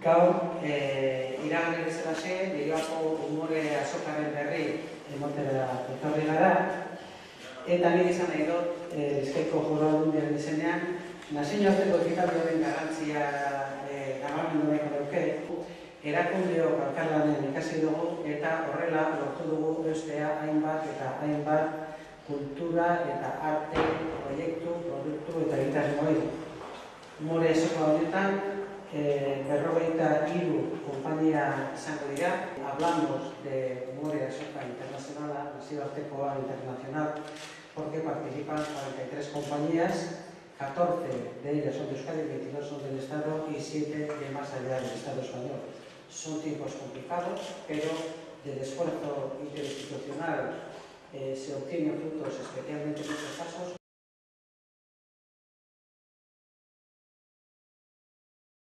Gaur, iragan bezalaxe, Leioako umore azokaren berri emotera etorri gara, eta nik izan nahi dut, Bizkaiko Foru Aldundiaren izenean, nazioarteko ekitaldioaren garantzia nabarmendu nahiko nuke, erakundeok elkarlanean ikasi dugu eta horrela lortu dugu eustea hainbat eta hainbat kultura eta arte, proiektu, produktu eta egitasmoei. Umore azoka honetan, 43 konpainia izango dira. Hablamos de humore azoka internacional, nazioartekoa internacional, porque participan 43 compañías, 14 de ellas son de Euskadi, 22 son del Estado y 7 de más allá del Estado español. Son tiempos complicados, pero del esfuerzo interinstitucional se obtienen frutos, especialmente en estos casos.